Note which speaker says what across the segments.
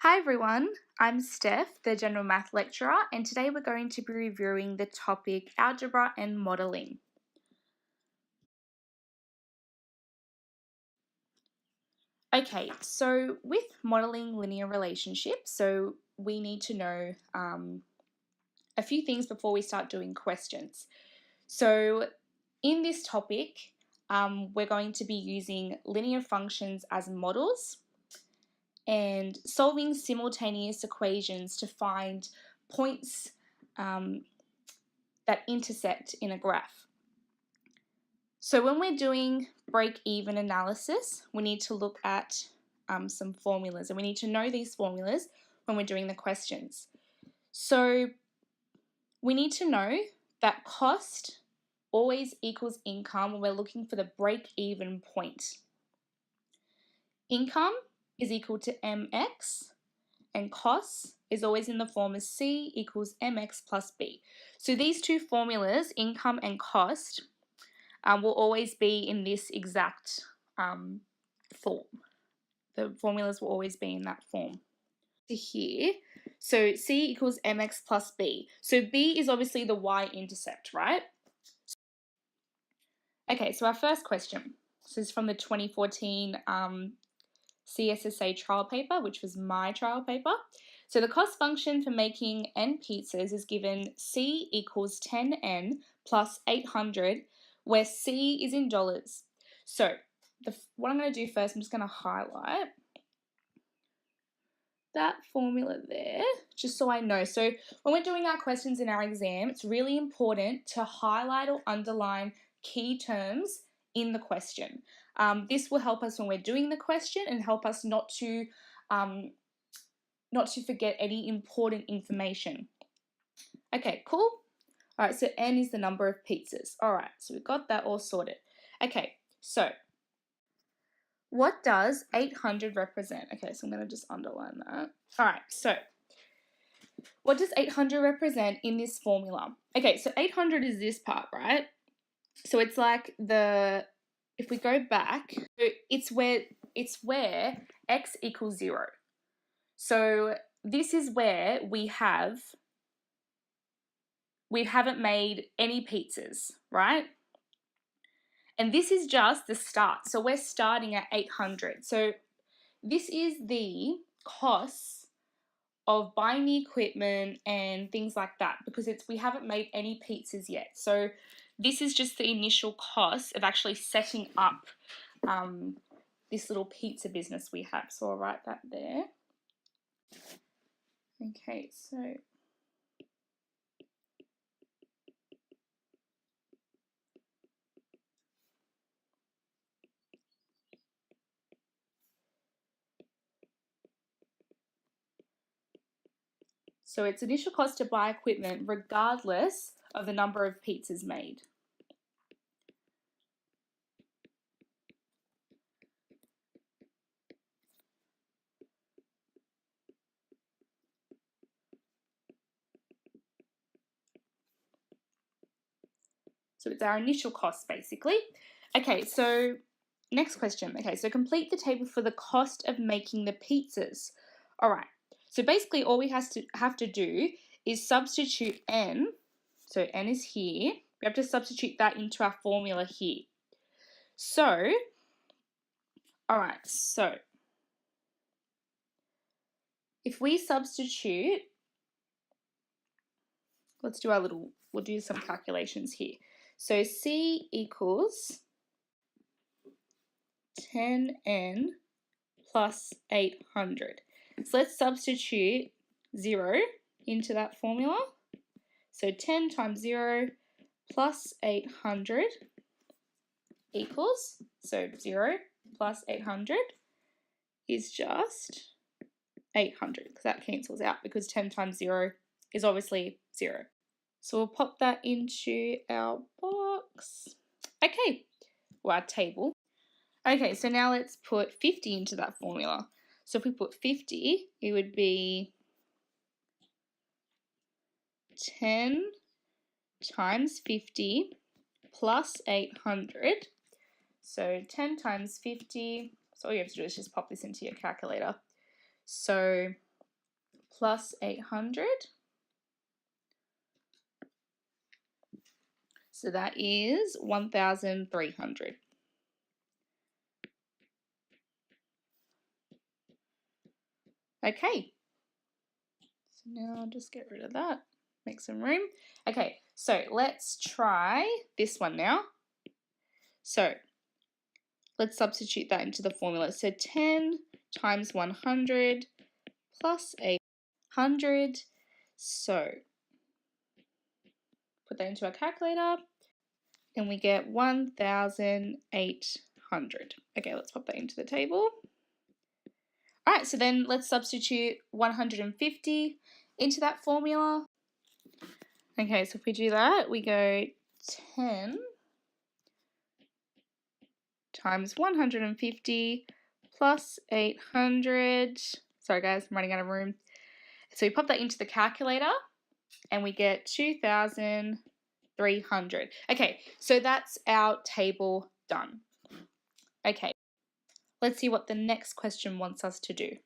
Speaker 1: Hi everyone, I'm Steph, the General Math Lecturer, and today we're going to be reviewing the topic Algebra and Modelling. Okay, so with modelling linear relationships, we need to know a few things before we start doing questions. So in this topic, we're going to be using linear functions as models and solving simultaneous equations to find points that intersect in a graph. So when we're doing break-even analysis, we need to look at some formulas, and we need to know these formulas when we're doing the questions. So we need to know that cost always equals income when we're looking for the break-even point. Income is equal to mx, and cost is always in the form as C equals mx plus b. So these two formulas, income and cost, will always be in this exact form. The formulas will always be in that form. Here, so C equals mx plus b. So b is obviously the y-intercept, right? Okay, so our first question. This is from the 2014 CSSA trial paper, which was my trial paper. So the cost function for making n pizzas is given C equals 10n plus 800, where C is in dollars. So what I'm going to do first, I'm just going to highlight that formula there, just so I know. So when we're doing our questions in our exam, it's really important to highlight or underline key terms in the question. This will help us when we're doing the question and help us not to forget any important information. Okay, cool. All right, so n is the number of pizzas. All right, so we've got that all sorted. Okay, so what does 800 represent? Okay, so I'm going to just underline that. All right, so what does 800 represent in this formula? Okay, so 800 is this part, right? So it's like if we go back, it's where x equals 0. So this is where we haven't made any pizzas, right? And this is just the start. So we're starting at 800. So this is the costs of buying the equipment and things like that, because we haven't made any pizzas yet. So this is just the initial cost of actually setting up this little pizza business we have. So I'll write that there. Okay, so it's initial cost to buy equipment regardless of the number of pizzas made. So it's our initial cost, basically. Okay, so next question. Okay, so complete the table for the cost of making the pizzas. All right, so basically all we have to do is substitute n. So n is here. We have to substitute that into our formula here. So, all right, so if we substitute, we'll do some calculations here. So C equals 10n plus 800. So let's substitute 0 into that formula. So 10 times 0 plus 800 equals, so 0 plus 800 is just 800, because that cancels out, because 10 times 0 is obviously 0. So we'll pop that into our box. Okay, or our table. Okay, so now let's put 50 into that formula. So if we put 50, it would be 10 times 50 plus 800. So 10 times 50, so all you have to do is just pop this into your calculator. So plus 800. So that is 1,300. Okay. So now I'll just get rid of that. Make some room. Okay, so let's try this one now. So let's substitute that into the formula. So 10 times 100 plus 800. So put that into our calculator and we get 1,800. Okay, let's pop that into the table. All right, so then let's substitute 150 into that formula. Okay, so if we do that, we go 10 times 150 plus 800. Sorry guys, I'm running out of room. So we pop that into the calculator and we get 2,300. Okay, so that's our table done. Okay, let's see what the next question wants us to do.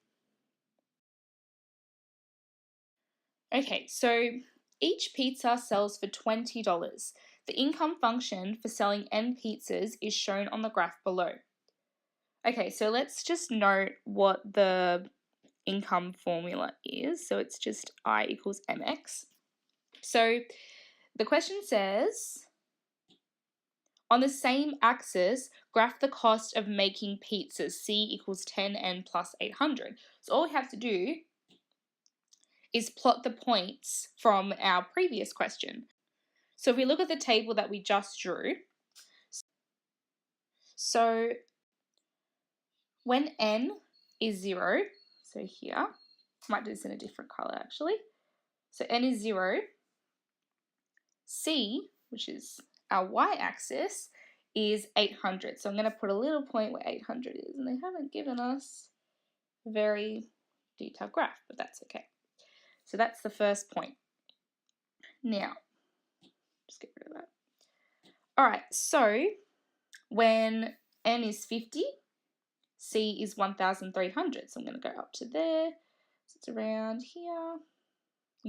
Speaker 1: Okay, so each pizza sells for $20. The income function for selling n pizzas is shown on the graph below. Okay, so let's just note what the income formula is. So it's just I equals mx. So the question says, on the same axis, graph the cost of making pizzas, C equals 10n plus 800. So all we have to do is plot the points from our previous question. So if we look at the table that we just drew, so when n is 0, so here, I might do this in a different color actually. So n is 0, C, which is our y-axis, is 800. So I'm going to put a little point where 800 is, and they haven't given us a very detailed graph, but that's okay. So that's the first point. Now, just get rid of that. All right, so when n is 50, C is 1,300. So I'm going to go up to there. So it's around here.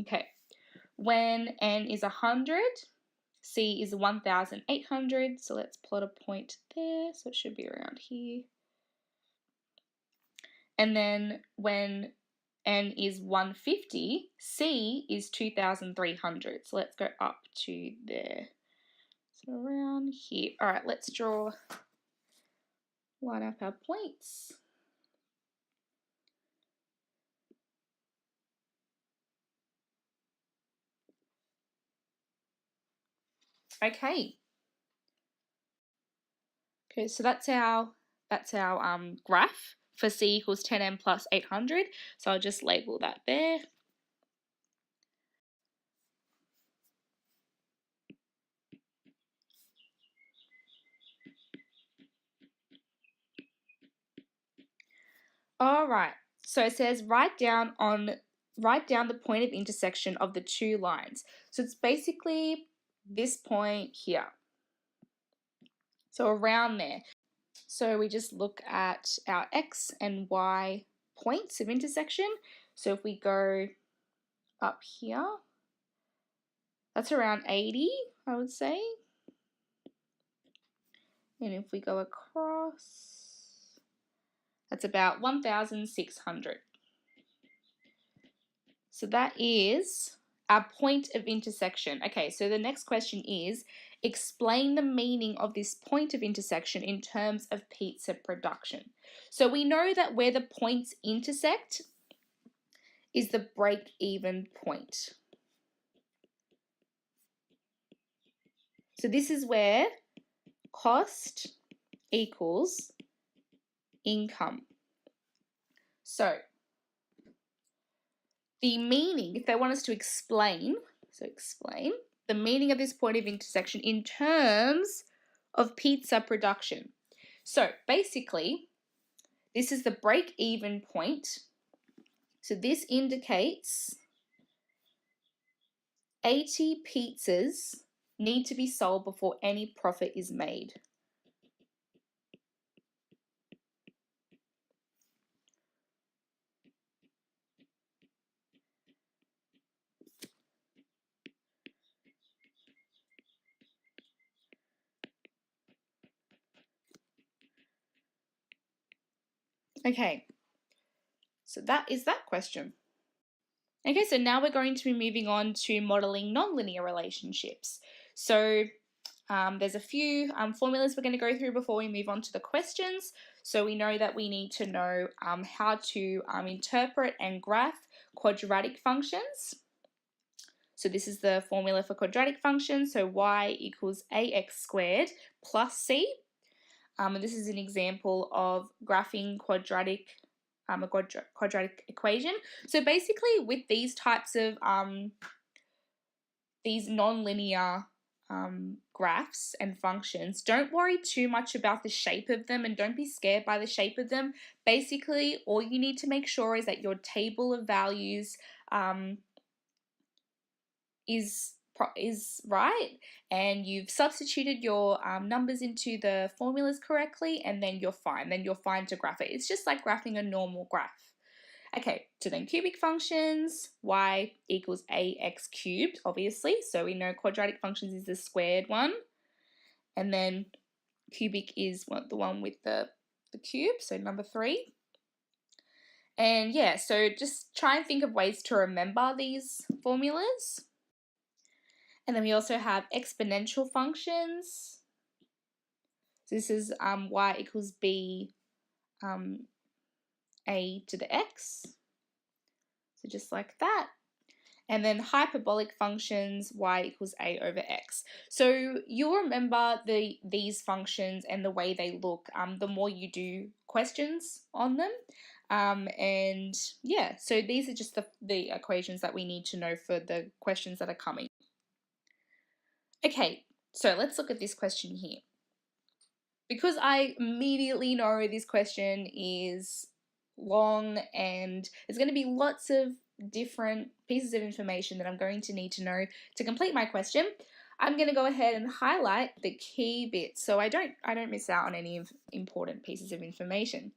Speaker 1: Okay. When n is 100, C is 1,800. So let's plot a point there. So it should be around here. And then when n is 150, C is 2,300. So let's go up to there. So around here. All right, let's line up our points. Okay. Okay, so that's our graph for C equals 10n plus 800. So I'll just label that there. All right. So it says write down the point of intersection of the two lines. So it's basically this point here. So around there. So we just look at our x and y points of intersection. So if we go up here, that's around 80, I would say. And if we go across, that's about 1,600. So that is our point of intersection. Okay, so the next question is, explain the meaning of this point of intersection in terms of pizza production. So we know that where the points intersect is the break-even point. So this is where cost equals income. So the meaning, if they want us to explain, the meaning of this point of intersection in terms of pizza production. So basically, this is the break-even point. So this indicates 80 pizzas need to be sold before any profit is made. Okay, so that is that question. Okay, so now we're going to be moving on to modelling nonlinear relationships. So there's a few formulas we're going to go through before we move on to the questions. So we know that we need to know how to interpret and graph quadratic functions. So this is the formula for quadratic functions. So y equals ax squared plus c. And this is an example of graphing quadratic equation. So basically with these types of these non-linear graphs and functions, don't worry too much about the shape of them and don't be scared by the shape of them. Basically, all you need to make sure is that your table of values is right and you've substituted your numbers into the formulas correctly, and then you're fine. Then you're fine to graph it. It's just like graphing a normal graph. Okay, so then cubic functions, y equals ax cubed, obviously. So we know quadratic functions is the squared one. And then cubic is the one with the cube, so number 3. And yeah, so just try and think of ways to remember these formulas. And then we also have exponential functions. So this is y equals b a to the x. So just like that. And then hyperbolic functions, y equals a over x. So you'll remember these functions and the way they look the more you do questions on them. And yeah, so these are just the equations that we need to know for the questions that are coming. Okay, so let's look at this question here. Because I immediately know this question is long and there's going to be lots of different pieces of information that I'm going to need to know to complete my question, I'm going to go ahead and highlight the key bits so I don't miss out on any important pieces of information.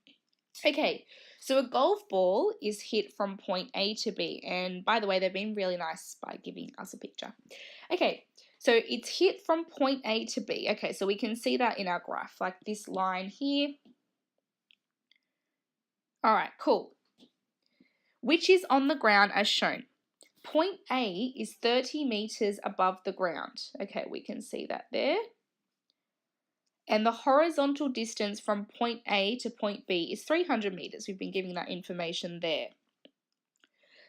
Speaker 1: Okay, so a golf ball is hit from point A to B, and by the way, they've been really nice by giving us a picture. Okay, so it's hit from point A to B. Okay, so we can see that in our graph, like this line here. All right, cool. Which is on the ground as shown. Point A is 30 meters above the ground. Okay, we can see that there. And the horizontal distance from point A to point B is 300 meters. We've been giving that information there.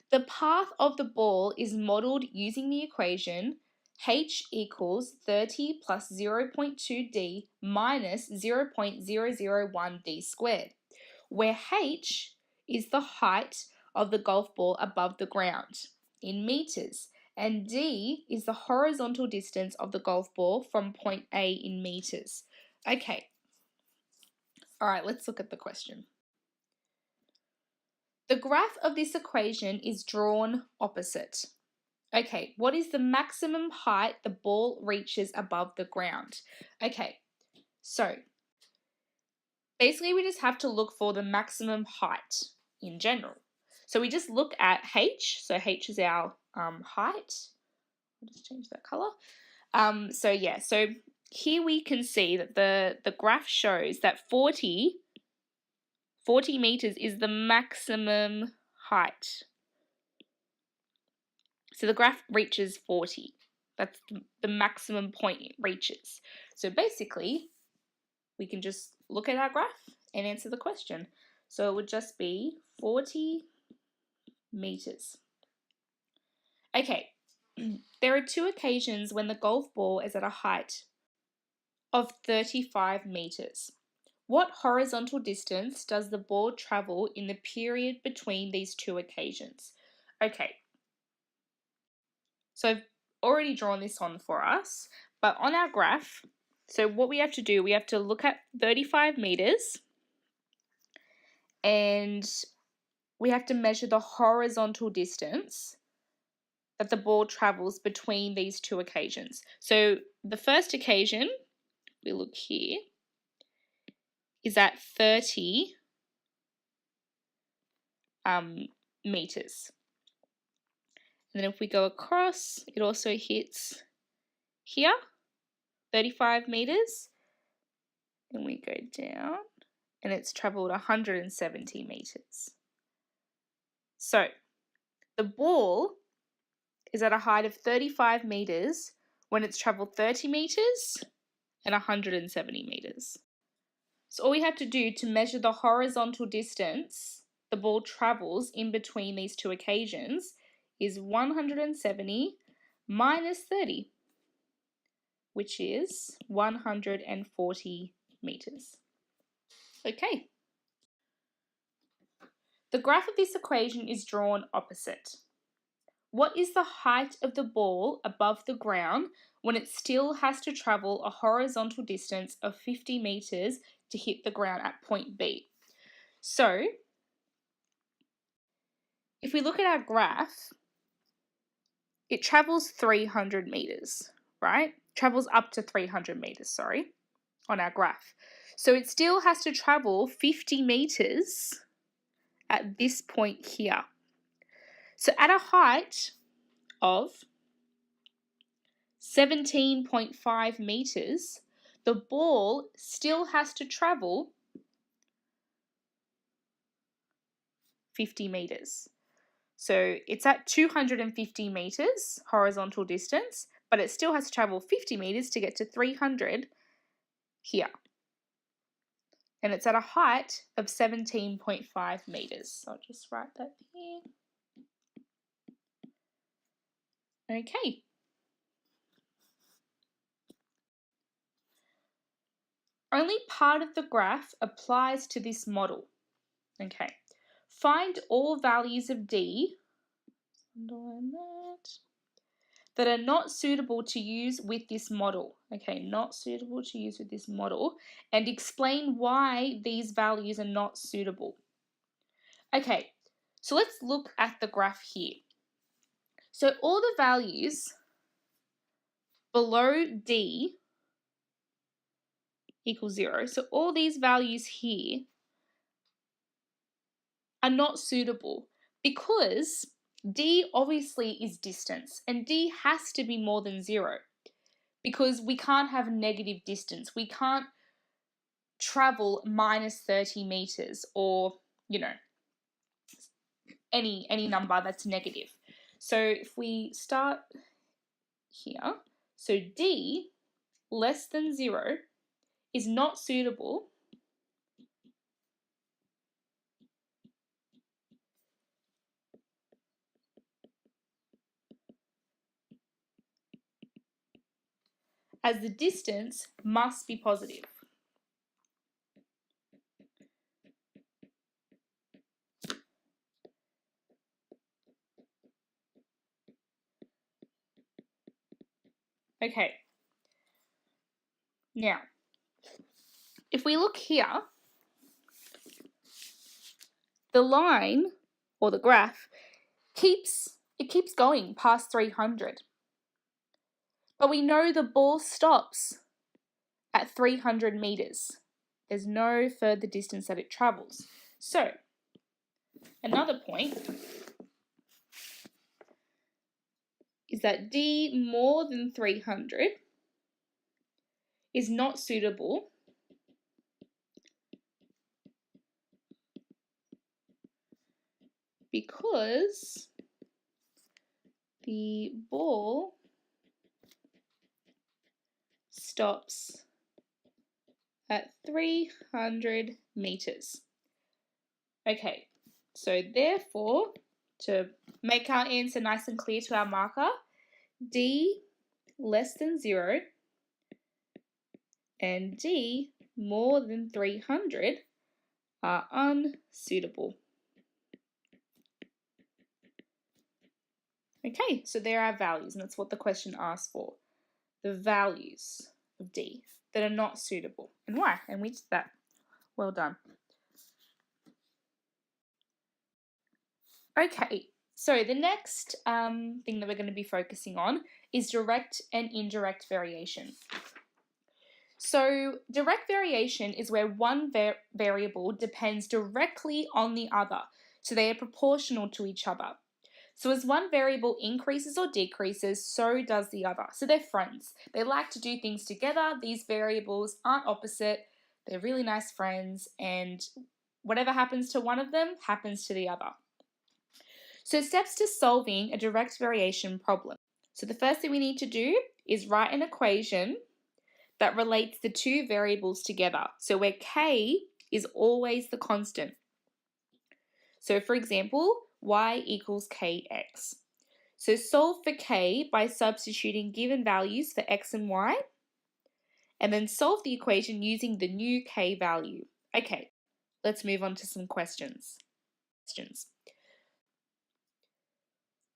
Speaker 1: The path of the ball is modelled using the equation h equals 30 plus 0.2d minus 0.001d squared, where h is the height of the golf ball above the ground in meters, and d is the horizontal distance of the golf ball from point A in meters. Okay, all right, let's look at the question. The graph of this equation is drawn opposite. Okay, what is the maximum height the ball reaches above the ground? Okay, so basically we just have to look for the maximum height in general. So we just look at h, so h is our height. I'll just change that colour. So yeah, so here we can see that the graph shows that 40 meters is the maximum height. So the graph reaches 40. That's the maximum point it reaches. So basically, we can just look at our graph and answer the question. So it would just be 40 meters. Okay, there are 2 occasions when the golf ball is at a height of 35 meters. What horizontal distance does the ball travel in the period between these 2 occasions? Okay, so I've already drawn this on for us, but on our graph, so what we have to do, we have to look at 35 meters and we have to measure the horizontal distance that the ball travels between these 2 occasions. So the first occasion, we look here, is at 30 meters. And then if we go across, it also hits here, 35 meters. And we go down and it's travelled 170 metres. So the ball is at a height of 35 metres when it's travelled 30 metres and 170 metres. So all we have to do to measure the horizontal distance the ball travels in between these two occasions is 170 minus 30, which is 140 metres. Okay. The graph of this equation is drawn opposite. What is the height of the ball above the ground when it still has to travel a horizontal distance of 50 metres to hit the ground at point B? So, if we look at our graph, it travels 300 metres, right? Travels up to 300 metres, sorry, on our graph. So it still has to travel 50 metres at this point here. So at a height of 17.5 metres, the ball still has to travel 50 metres. So it's at 250 metres horizontal distance, but it still has to travel 50 metres to get to 300 here. And it's at a height of 17.5 metres. I'll just write that here. Okay. Only part of the graph applies to this model. Okay. Find all values of D, underline that are not suitable to use with this model. Okay, not suitable to use with this model, and explain why these values are not suitable. Okay, so let's look at the graph here. So all the values below D equals 0. So all these values here are not suitable because D obviously is distance, and D has to be more than 0 because we can't have negative distance. We can't travel minus 30 metres or, any number that's negative. So if we start here, so D less than 0 is not suitable as the distance must be positive. Okay, now, if we look here, the line, or the graph, keeps going past 300. But we know the ball stops at 300 metres. There's no further distance that it travels. So, another point is that D more than 300 is not suitable because the ball stops at 300 metres. Okay, so therefore, to make our answer nice and clear to our marker, D less than 0 and D more than 300 are unsuitable. Okay, so there are values, and that's what the question asks for. The values of D that are not suitable. And why? And we did that. Well done. Okay, so the next thing that we're going to be focusing on is direct and indirect variation. So direct variation is where one variable depends directly on the other, so they are proportional to each other. So as one variable increases or decreases, so does the other. So they're friends. They like to do things together. These variables aren't opposite. They're really nice friends, and whatever happens to one of them happens to the other. So steps to solving a direct variation problem. So the first thing we need to do is write an equation that relates the two variables together. So where k is always the constant. So for example, y equals kx. So solve for k by substituting given values for x and y, and then solve the equation using the new k value. Okay, let's move on to some questions.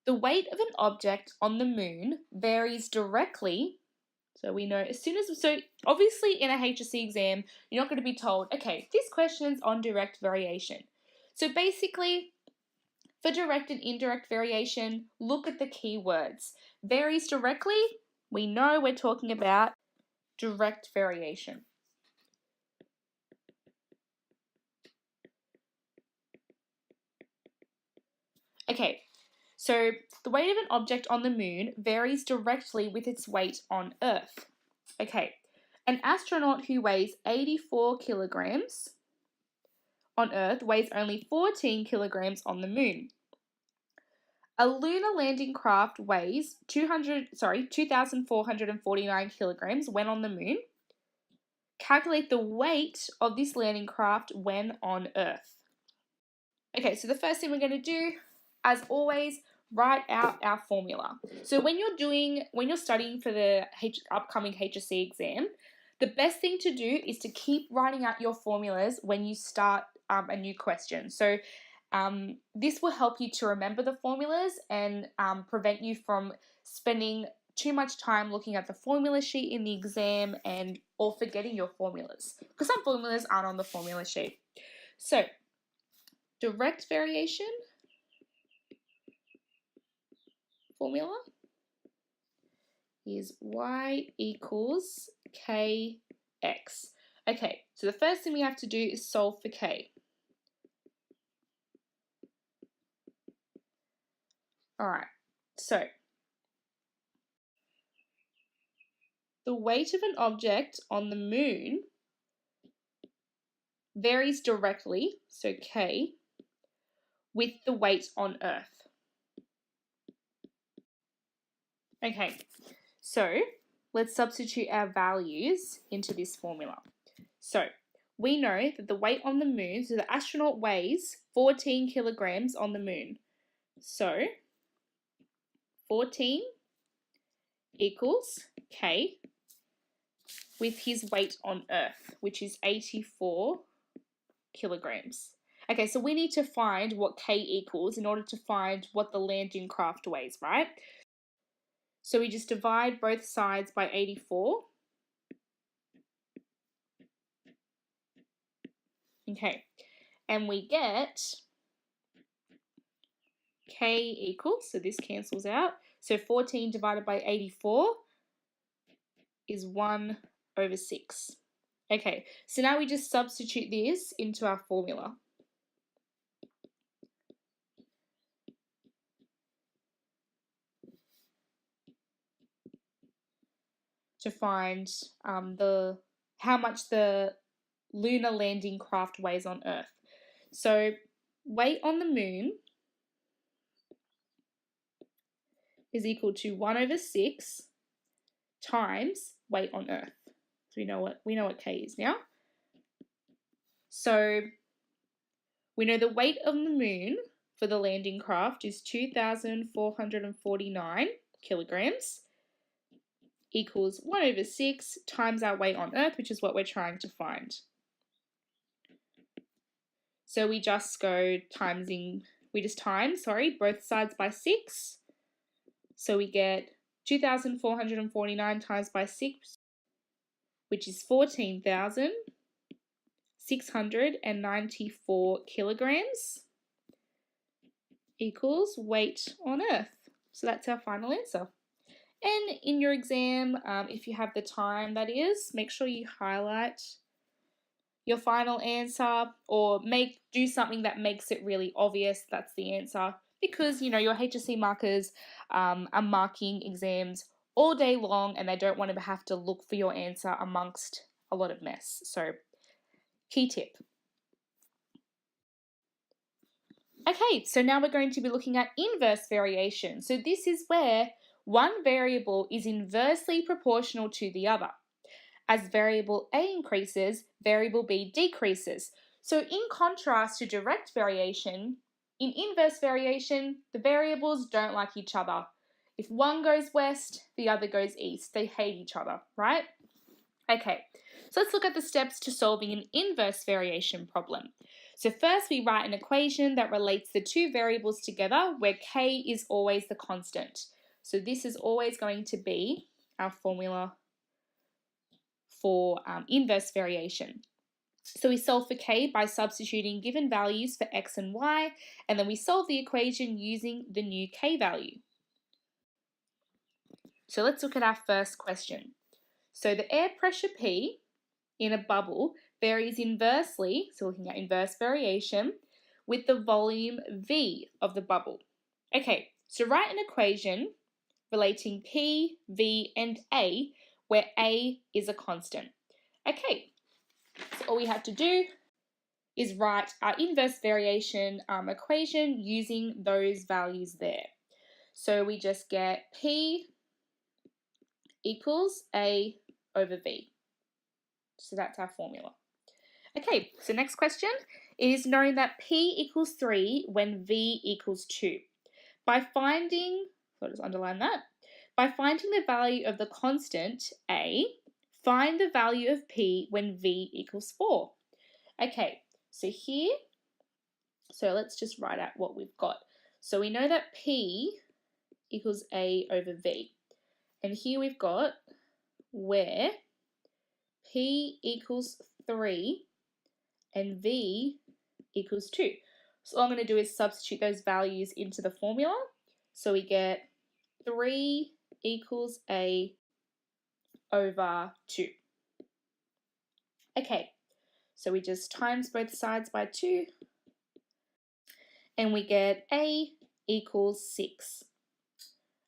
Speaker 1: The weight of an object on the moon varies directly. So we know so obviously in a HSC exam, you're not going to be told, okay, this question's on direct variation. So basically, for direct and indirect variation, look at the keywords. Varies directly, we know we're talking about direct variation. Okay, so the weight of an object on the moon varies directly with its weight on Earth. Okay, an astronaut who weighs 84 kilograms on Earth weighs only 14 kilograms on the moon. A lunar landing craft weighs 2,449 kilograms when on the moon. Calculate the weight of this landing craft when on Earth. Okay, so the first thing we're going to do, as always, write out our formula. So when you're studying for the upcoming HSC exam, the best thing to do is to keep writing out your formulas when you start a new question. So this will help you to remember the formulas and prevent you from spending too much time looking at the formula sheet in the exam or forgetting your formulas, because some formulas aren't on the formula sheet. So direct variation formula is y equals kx. Okay, so the first thing we have to do is solve for k. Alright, so the weight of an object on the moon varies directly, so k, with the weight on Earth. Okay, so let's substitute our values into this formula. So we know that the weight on the moon, so the astronaut weighs 14 kilograms on the moon. So 14 equals k with his weight on Earth, which is 84 kilograms. Okay, so we need to find what k equals in order to find what the landing craft weighs, right? So we just divide both sides by 84. Okay, and we get k equals, so this cancels out, so 14 divided by 84 is 1/6. Okay, so now we just substitute this into our formula. To find how much the lunar landing craft weighs on Earth. So weight on the moon is equal to 1/6 times weight on Earth. So we know what k is now. So we know the weight of the moon for the landing craft is 2,449 kilograms equals 1/6 times our weight on Earth, which is what we're trying to find. So we just times both sides by 6. So we get 2,449 times by 6, which is 14,694 kilograms equals weight on Earth. So that's our final answer. And in your exam, if you have the time, that is, make sure you highlight your final answer or do something that makes it really obvious that's the answer, because your HSC markers are marking exams all day long and they don't want to have to look for your answer amongst a lot of mess. So key tip. Okay, so now we're going to be looking at inverse variation. So this is where one variable is inversely proportional to the other. As variable A increases, variable B decreases. So in contrast to direct variation, in inverse variation, the variables don't like each other. If one goes west, the other goes east. They hate each other, right? Okay, so let's look at the steps to solving an inverse variation problem. So first we write an equation that relates the two variables together where k is always the constant. So this is always going to be our formula for inverse variation. So we solve for k by substituting given values for x and y, and then we solve the equation using the new k value. So let's look at our first question. So the air pressure P in a bubble varies inversely, so looking at inverse variation, with the volume V of the bubble. Okay, so write an equation relating P, V, and A, where A is a constant. Okay, so all we have to do is write our inverse variation equation using those values there. So we just get P equals A over V. So that's our formula. Okay, so next question is knowing that P equals 3 when V equals 2. By finding, so I'll just underline that, by finding the value of the constant A, find the value of P when V equals 4. Okay, so here, so let's just write out what we've got. So we know that P equals A over V. And here we've got where P equals 3 and V equals 2. So all I'm going to do is substitute those values into the formula. So we get 3 equals A over 2. Okay, so we just times both sides by 2 and we get A equals 6.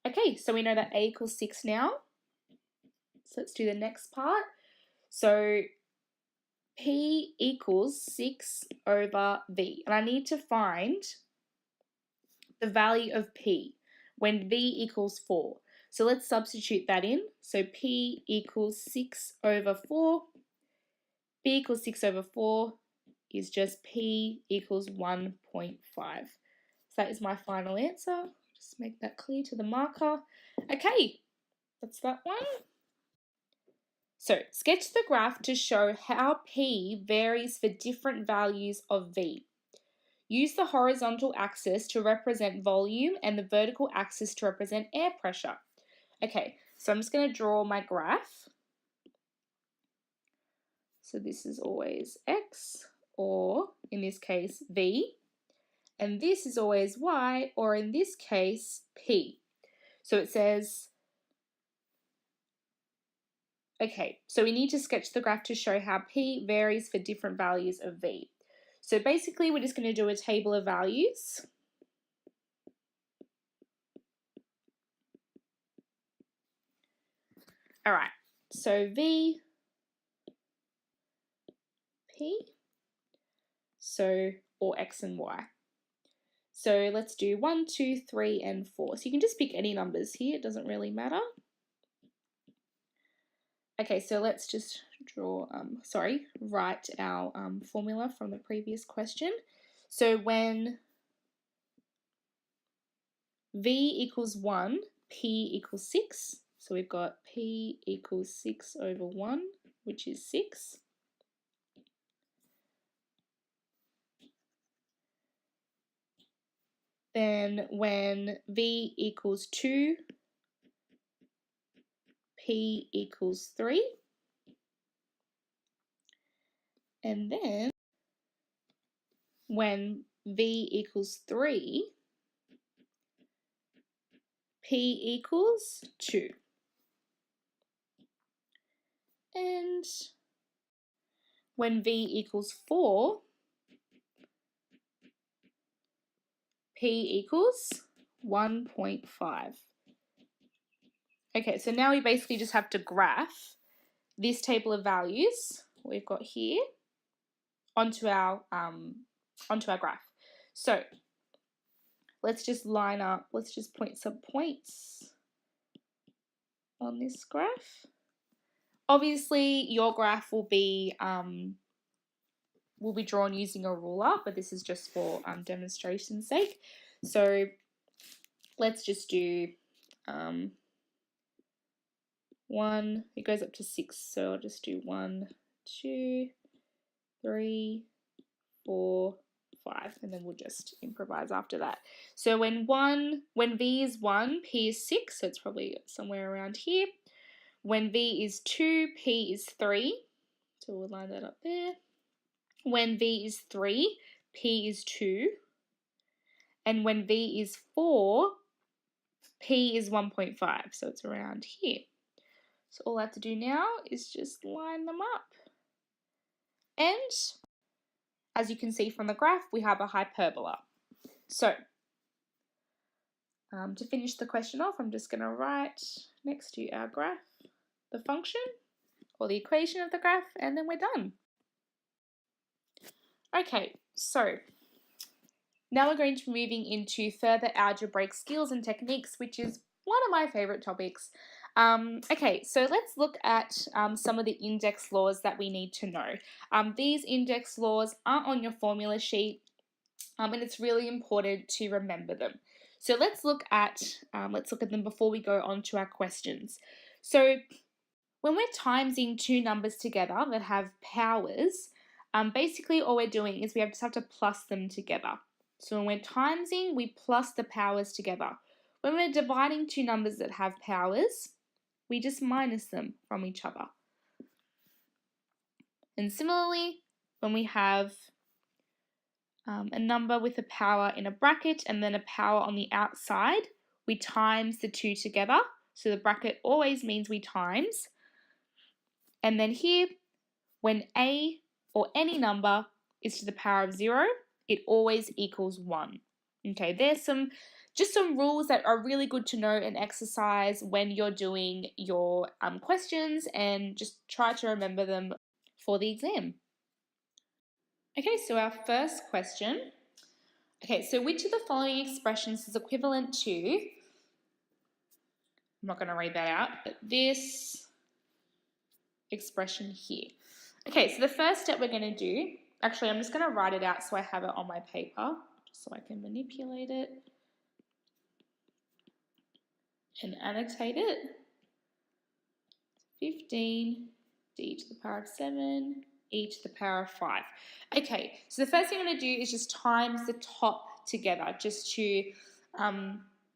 Speaker 1: Okay, so we know that A equals 6 now. So let's do the next part. So P equals 6 over V. And I need to find the value of P when V equals 4. So let's substitute that in. So P equals 6 over 4. P equals 6 over 4 is just P equals 1.5. So that is my final answer. Just make that clear to the marker. Okay, that's that one. So sketch the graph to show how P varies for different values of V. Use the horizontal axis to represent volume and the vertical axis to represent air pressure. Okay, so I'm just going to draw my graph. So this is always X, or in this case V, and this is always Y, or in this case P. So it says, okay, so we need to sketch the graph to show how P varies for different values of V. So basically we're just going to do a table of values. All right, so V, P, so, or X and Y. So let's do 1, 2, 3, and 4. So you can just pick any numbers here, it doesn't really matter. Okay, so let's just write our formula from the previous question. So when V equals 1, P equals 6. So we've got P equals 6 over 1, which is 6. Then when V equals 2, P equals 3. And then when V equals 3, P equals 2. And when V equals 4, P equals 1.5. Okay, so now we basically just have to graph this table of values we've got here onto our graph. So let's just line up, let's just point some points on this graph. Obviously, your graph will be drawn using a ruler, but this is just for demonstration's sake. So let's just do 1, it goes up to 6, so I'll just do 1, 2, 3, 4, 5, and then we'll just improvise after that. So when V is 1, P is 6, so it's probably somewhere around here. When V is 2, P is 3, so we'll line that up there. When V is 3, P is 2. And when V is 4, P is 1.5, so it's around here. So all I have to do now is just line them up. And as you can see from the graph, we have a hyperbola. So to finish the question off, I'm just going to write next to our graph the function or the equation of the graph, and then we're done. Okay, so now we're going to be moving into further algebraic skills and techniques, which is one of my favourite topics. Okay, so let's look at some of the index laws that we need to know. These index laws aren't on your formula sheet, and it's really important to remember them. So let's look at them before we go on to our questions. So when we're timesing two numbers together that have powers, basically all we're doing is we just have to plus them together. So when we're timesing, we plus the powers together. When we're dividing two numbers that have powers, we just minus them from each other. And similarly, when we have a number with a power in a bracket and then a power on the outside, we times the two together. So the bracket always means we times. And then here, when a or any number is to the power of 0, it always equals 1. Okay, there's some rules that are really good to know and exercise when you're doing your questions, and just try to remember them for the exam. Okay, so our first question. Okay, so which of the following expressions is equivalent to, I'm not going to read that out, but this expression here. Okay, so the first step we're going to do, actually I'm just going to write it out so I have it on my paper, just so I can manipulate it and annotate it. 15 d to the power of 7 e to the power of 5. Okay, so the first thing I'm going to do is just times the top together, just to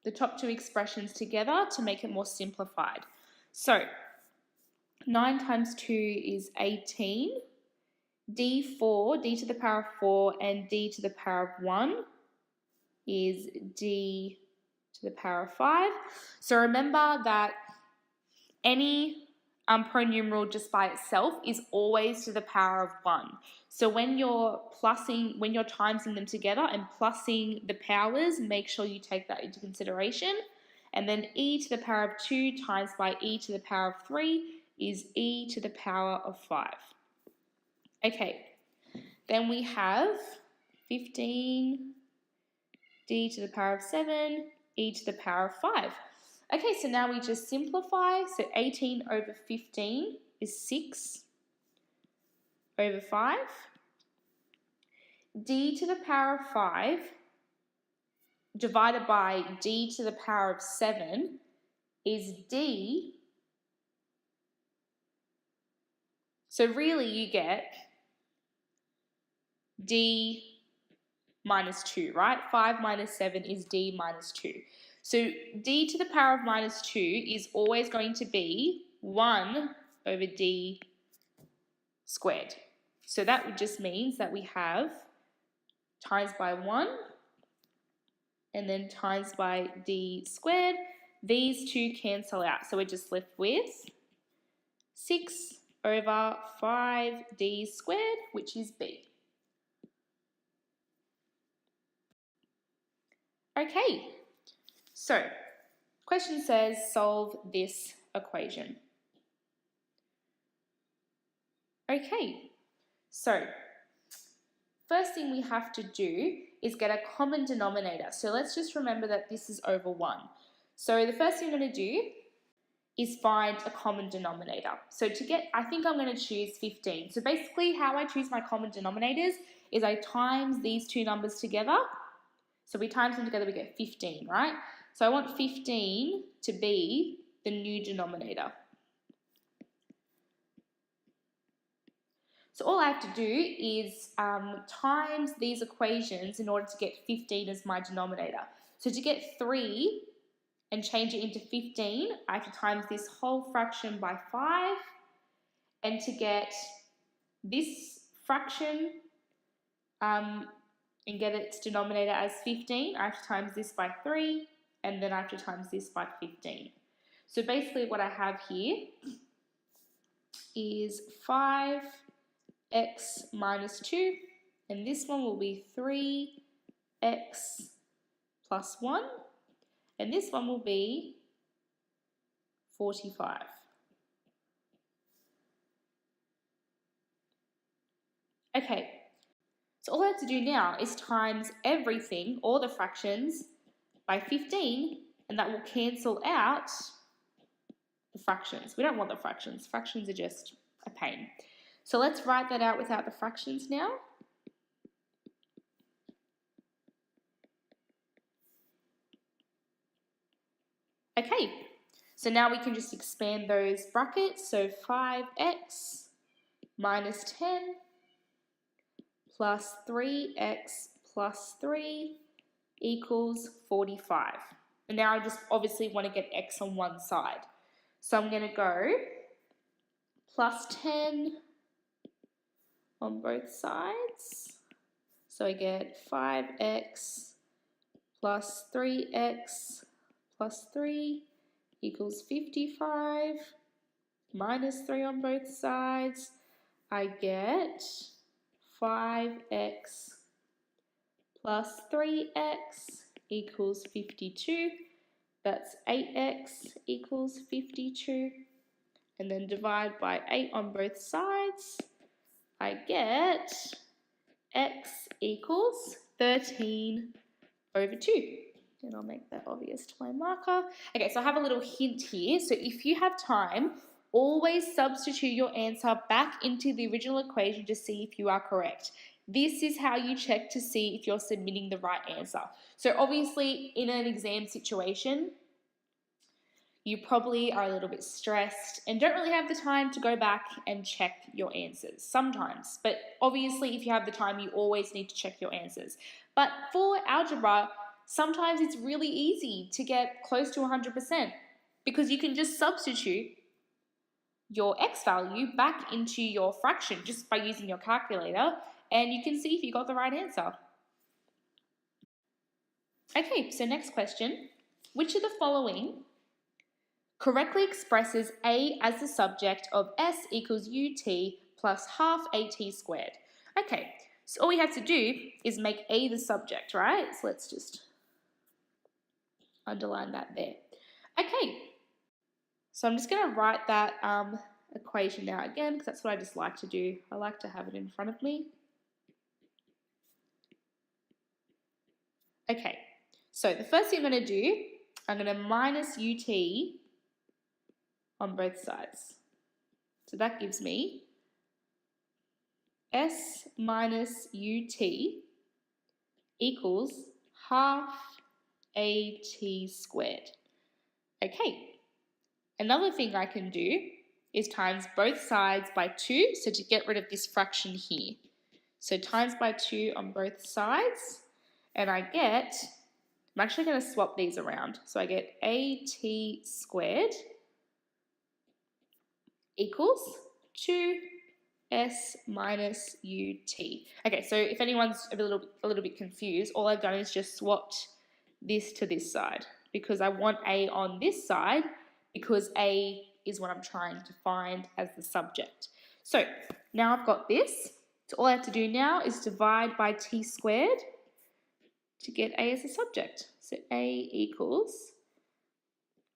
Speaker 1: the top two expressions together to make it more simplified. So 9 times 2 is 18. D4, d to the power of 4, and d to the power of 1 is d to the power of 5. So remember that any pronumeral just by itself is always to the power of 1. So when you're timesing them together and plussing the powers, make sure you take that into consideration. And then e to the power of 2 times by e to the power of 3 is e to the power of 5. Okay, then we have 15 d to the power of 7 e to the power of 5. Okay, so now we just simplify. So 18 over 15 is 6 over 5. D to the power of 5 divided by d to the power of 7 is d. So really you get d minus 2, right? 5 minus 7 is d minus 2. So d to the power of minus 2 is always going to be 1 over d squared. So that just means that we have times by 1 and then times by d squared. These two cancel out, so we're just left with 6 over 5d squared, which is b. Okay, so question says solve this equation. Okay, so first thing we have to do is get a common denominator. So let's just remember that this is over 1. So the first thing I'm going to do is find a common denominator. So I think I'm going to choose 15. So basically how I choose my common denominators is I times these two numbers together. So we times them together, we get 15, right? So I want 15 to be the new denominator. So all I have to do is times these equations in order to get 15 as my denominator. So to get 3 and change it into 15, I have to times this whole fraction by 5. And to get this fraction and get its denominator as 15, I have to times this by 3, and then I have to times this by 15. So basically what I have here is 5x minus 2, and this one will be 3x plus 1, and this one will be 45. Okay, so all I have to do now is times everything, all the fractions, by 15, and that will cancel out the fractions. We don't want the fractions. Fractions are just a pain. So let's write that out without the fractions now. Okay, so now we can just expand those brackets. So 5x minus 10 plus 3x plus 3 equals 45. And now I just obviously want to get x on one side. So I'm going to go plus 10 on both sides. So I get 5x plus 3x plus 3 equals 55. Minus 3 on both sides. I get 5x plus 3x equals 52. That's 8x equals 52. And then divide by 8 on both sides. I get x equals 13 over 2. And I'll make that obvious to my marker. Okay, so I have a little hint here. So if you have time, always substitute your answer back into the original equation to see if you are correct. This is how you check to see if you're submitting the right answer. So obviously, in an exam situation, you probably are a little bit stressed and don't really have the time to go back and check your answers sometimes. But obviously, if you have the time, you always need to check your answers. But for algebra, sometimes it's really easy to get close to 100% because you can just substitute your x value back into your fraction just by using your calculator, and you can see if you got the right answer. Okay, so next question. Which of the following correctly expresses a as the subject of s equals ut plus half at squared? Okay, so all we have to do is make a the subject, right? So let's just underline that there. Okay, so I'm just going to write that equation out again because that's what I just like to do. I like to have it in front of me. Okay, so the first thing I'm going to do, I'm going to minus ut on both sides. So that gives me s minus ut equals half at squared. Okay, another thing I can do is times both sides by 2, so to get rid of this fraction here. So times by 2 on both sides, and I get, I'm actually going to swap these around. So I get at squared equals 2s minus ut. Okay, so if anyone's a little bit confused, all I've done is just swapped this to this side because I want a on this side because a is what I'm trying to find as the subject. So now I've got this. So all I have to do now is divide by t squared to get a as a subject. So a equals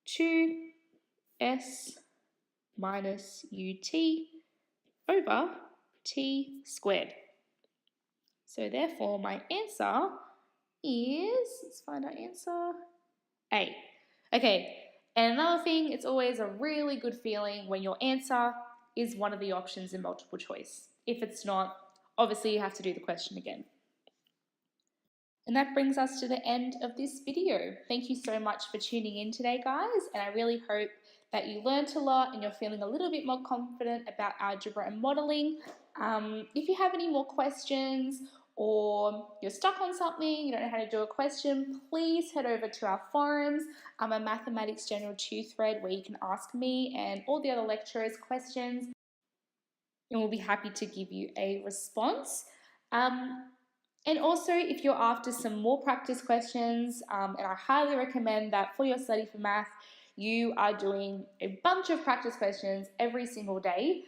Speaker 1: 2s minus ut over t squared. So therefore my answer is, let's find our answer, A. Okay, and another thing, it's always a really good feeling when your answer is one of the options in multiple choice. If it's not, obviously you have to do the question again. And that brings us to the end of this video. Thank you so much for tuning in today, guys, and I really hope that you learnt a lot and you're feeling a little bit more confident about algebra and modelling. If you have any more questions or you're stuck on something, you don't know how to do a question, please head over to our forums, a Mathematics General 2 thread where you can ask me and all the other lecturers questions, and we'll be happy to give you a response. And also, if you're after some more practice questions, and I highly recommend that for your study for math, you are doing a bunch of practice questions every single day.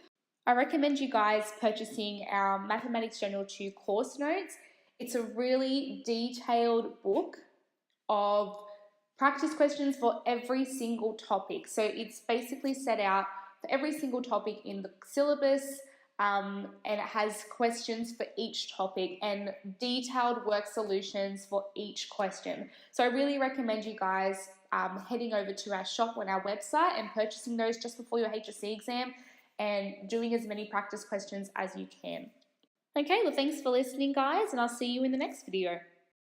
Speaker 1: I recommend you guys purchasing our Mathematics General 2 course notes. It's a really detailed book of practice questions for every single topic. So it's basically set out for every single topic in the syllabus, and it has questions for each topic and detailed work solutions for each question. So I really recommend you guys heading over to our shop on our website and purchasing those just before your HSC exam and doing as many practice questions as you can. Okay, well thanks for listening, guys, and I'll see you in the next video.